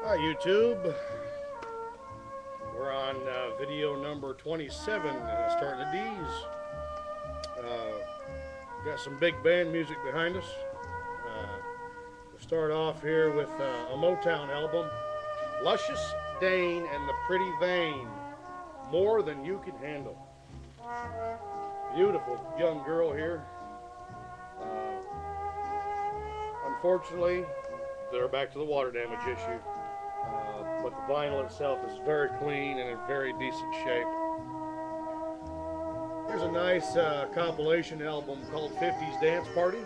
Hi YouTube. We're on video number 27, starting the D's. Got some big band music behind us. We'll start off here with a Motown album, Luscious Dane and the Pretty Vain, More Than You Can Handle. Beautiful young girl here. Unfortunately, they're back to the water damage issue. But the vinyl itself is very clean and in very decent shape. Here's a nice compilation album called 50s Dance Party.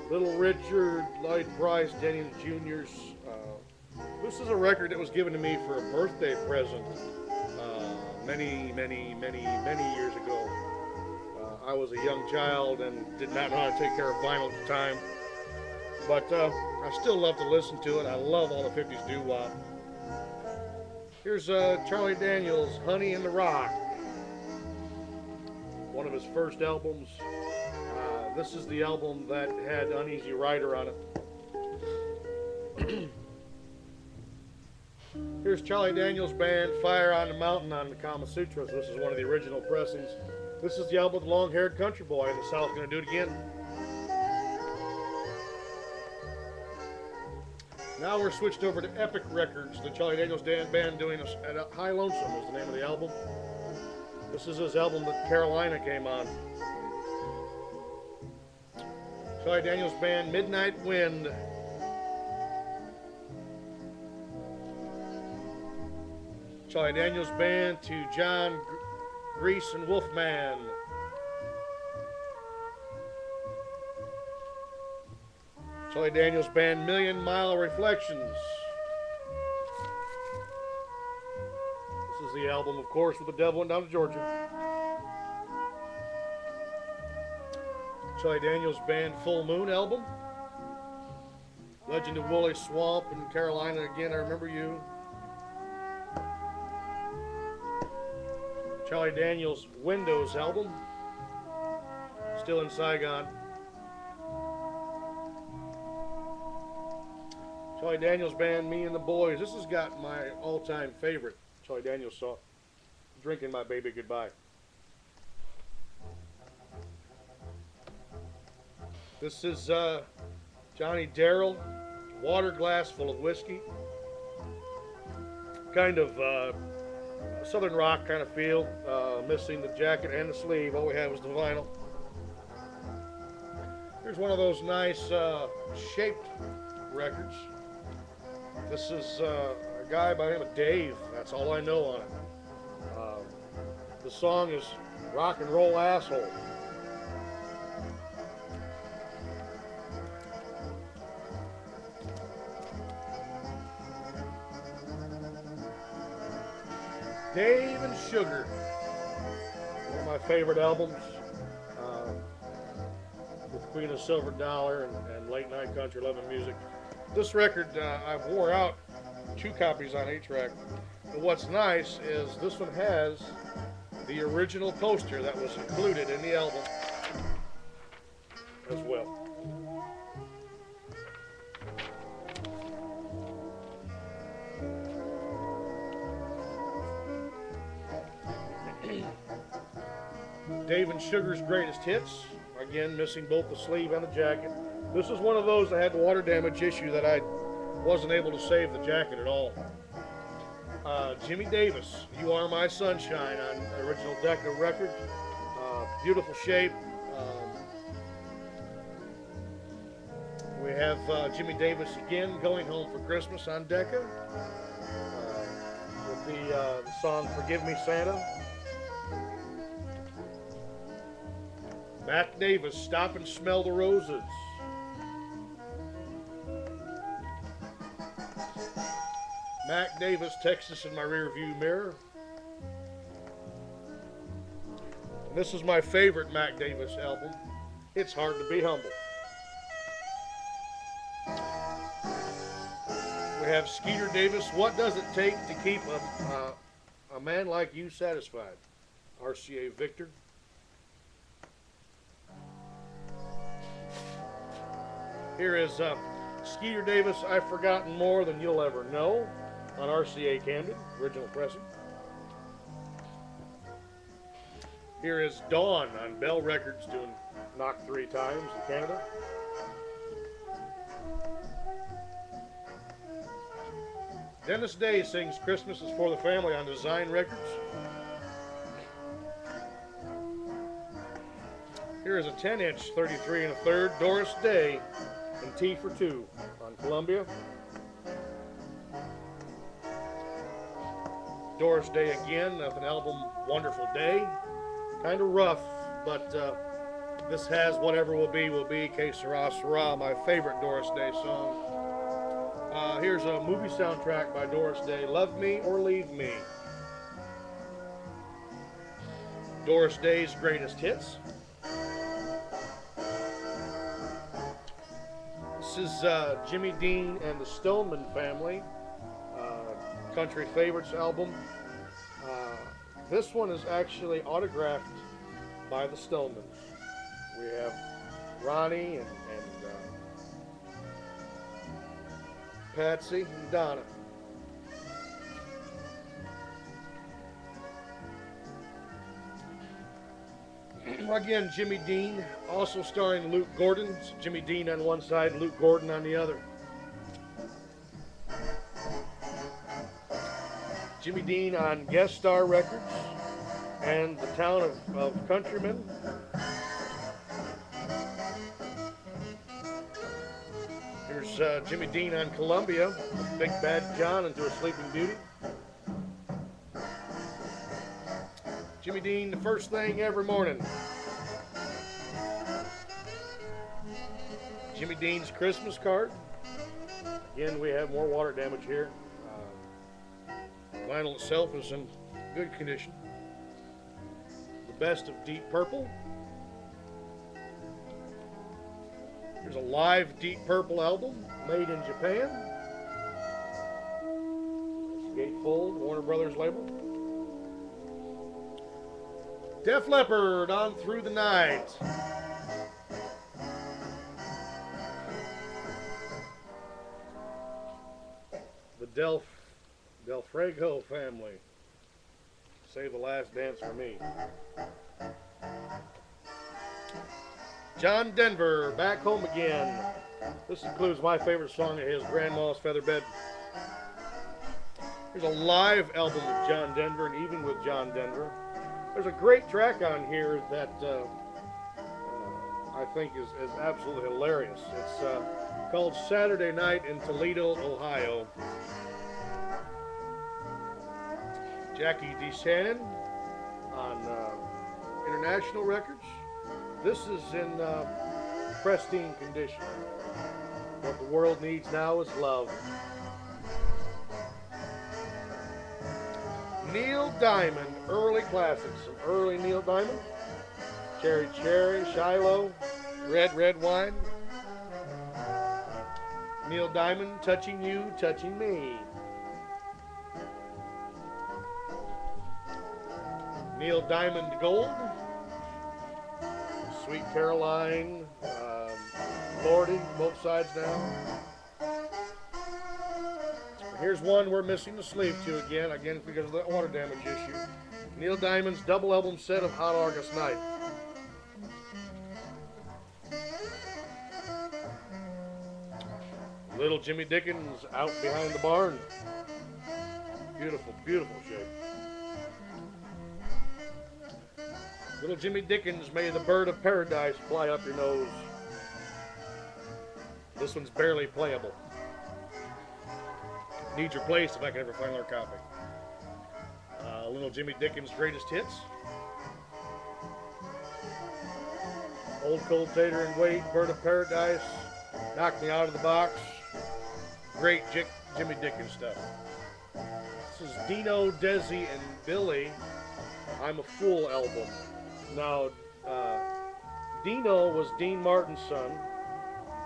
Little Richard, Lloyd Price, Denny and the Juniors. This is a record that was given to me for a birthday present many years ago. I was a young child and did not know how to take care of vinyl at the time. But I still love to listen to it. I love all the 50s doo-wop. Here's Charlie Daniels, Honey in the Rock, one of his first albums. This is the album that had Uneasy Rider on it. Here's Charlie Daniels Band, Fire on the Mountain on the Kama Sutras. This is one of the original pressings. This is the album with the long-haired country boy in the South Gonna Do It Again. Now we're switched over to Epic Records, the Charlie Daniels Band doing at High Lonesome is the name of the album. This is his album that Carolina came on. Charlie Daniels Band, Midnight Wind. Charlie Daniels Band to John Grease and Wolfman. Charlie Daniels Band, Million Mile Reflections. This is the album, of course, with The Devil Went Down to Georgia. Charlie Daniels Band, Full Moon album. Legend of Woolly Swamp in Carolina again, I Remember You. Charlie Daniels Windows album, Still in Saigon. Charlie Daniels Band, Me and the Boys. This has got my all-time favorite Charlie Daniels song, Drinking My Baby Goodbye. This is Johnny Darrell, Water Glass Full of Whiskey. Kind of Southern rock kind of feel, missing the jacket and the sleeve. All we have is the vinyl. Here's one of those nice shaped records. This is a guy by the name of Dave. That's all I know on it. The song is Rock and Roll Asshole. Dave and Sugar, one of my favorite albums, with Queen of Silver Dollar and Late Night Country Loving Music. This record, I wore out 2 copies on 8-track. But what's nice is this one has the original poster that was included in the album as well. Dave and Sugar's Greatest Hits. Again, missing both the sleeve and the jacket. This is one of those that had the water damage issue that I wasn't able to save the jacket at all. Jimmy Davis, You Are My Sunshine on original Decca record. Beautiful shape. We have Jimmy Davis again, Going Home for Christmas on Decca. With the song Forgive Me Santa. Mac Davis, Stop and Smell the Roses. Mac Davis, Texas in My Rearview Mirror. And this is my favorite Mac Davis album, It's Hard to Be Humble. We have Skeeter Davis, What Does It Take to Keep a Man Like You Satisfied? RCA Victor. Here is Skeeter Davis, I've Forgotten More Than You'll Ever Know on RCA Camden, original pressing. Here is Dawn on Bell Records doing Knock 3 Times in Canada. Dennis Day sings Christmas is for the Family on Design Records. Here is a 10-inch 33 1/3 Doris Day and T for Two on Columbia. Doris Day again with an album Wonderful Day. Kind of rough, but this has Whatever Will Be, Que Sera Sera, my favorite Doris Day song. Here's a movie soundtrack by Doris Day, Love Me or Leave Me. Doris Day's Greatest Hits. This is Jimmy Dean and the Stoneman Family, Country Favorites album. This one is actually autographed by the Stonemans. We have Ronnie and Patsy and Donna. Again, Jimmy Dean, also starring Luke Gordon. It's Jimmy Dean on one side, Luke Gordon on the other. Jimmy Dean on Guest Star Records and the Town of Countrymen. Here's Jimmy Dean on Columbia, Big Bad John into a Sleeping Beauty. Jimmy Dean, The First Thing Every Morning. Jimmy Dean's Christmas Card. Again, we have more water damage here. Vinyl itself is in good condition. The Best of Deep Purple. Here's a live Deep Purple album made in Japan. Gatefold, Warner Brothers label. Def Leppard on Through the Night. The Del Fuego family. Save the Last Dance for Me. John Denver, Back Home Again. This includes my favorite song of his, Grandma's Featherbed. Here's a live album of John Denver, and even with John Denver. There's a great track on here that I think is absolutely hilarious. It's called Saturday Night in Toledo, Ohio. Jackie DeShannon on International Records. This is in pristine condition. What the world needs now is love. Neil Diamond, early classics. Some early Neil Diamond. Cherry Cherry, Shiloh, Red Wine. Neil Diamond, Touching You, Touching Me. Neil Diamond Gold. Sweet Caroline, Lordy, both sides now. Here's one we're missing the sleeve to again because of that water damage issue. Neil Diamond's double album set of Hot August Night. Little Jimmy Dickens, Out Behind the Barn. Beautiful, beautiful shape. Little Jimmy Dickens, May the Bird of Paradise Fly Up Your Nose. This one's barely playable. Needs replaced if I can ever find another copy. Little Jimmy Dickens' Greatest Hits. Old Cold Tater and Wait, Bird of Paradise, Knock Me Out of the Box. Great Jimmy Dickens stuff. This is Dino, Desi, and Billy, I'm a Fool album. Now, Dino was Dean Martin's son.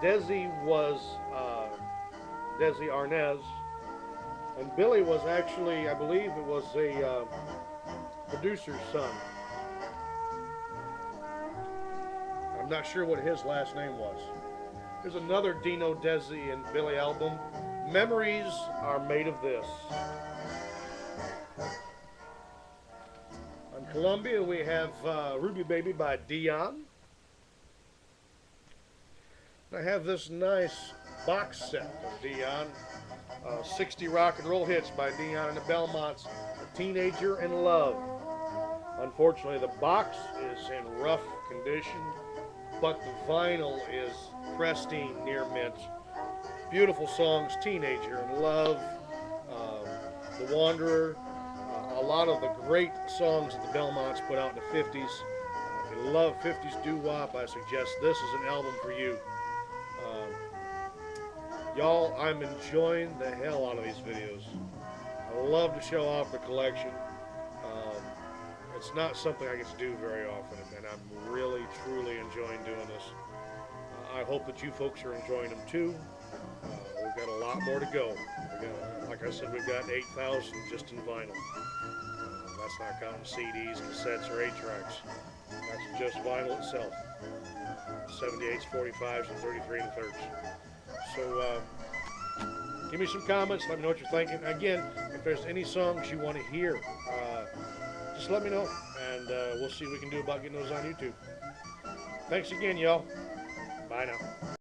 Desi was Desi Arnaz. And Billy was actually, I believe it was a producer's son. I'm not sure what his last name was. Here's another Dino Desi and Billy album. Memories are made of this. On Columbia, we have Ruby Baby by Dion. I have this nice box set of Dion, 60 rock and roll hits by Dion and the Belmonts, A Teenager in Love. Unfortunately, the box is in rough condition, but the vinyl is pristine, near mint. Beautiful songs, Teenager in Love, The Wanderer, a lot of the great songs that the Belmonts put out in the 50s. If you love 50s doo-wop, I suggest this is an album for you. Y'all, I'm enjoying the hell out of these videos. I love to show off the collection. It's not something I get to do very often, and I'm really, truly enjoying doing this. I hope that you folks are enjoying them too. We've got a lot more to go. Like I said, we've got 8,000 just in vinyl. That's not counting CDs, cassettes, or 8-tracks. That's just vinyl itself. 78s, 45s, and 33 1/3. So give me some comments. Let me know what you're thinking. Again, if there's any songs you want to hear, just let me know, and we'll see what we can do about getting those on YouTube. Thanks again, y'all. Bye now.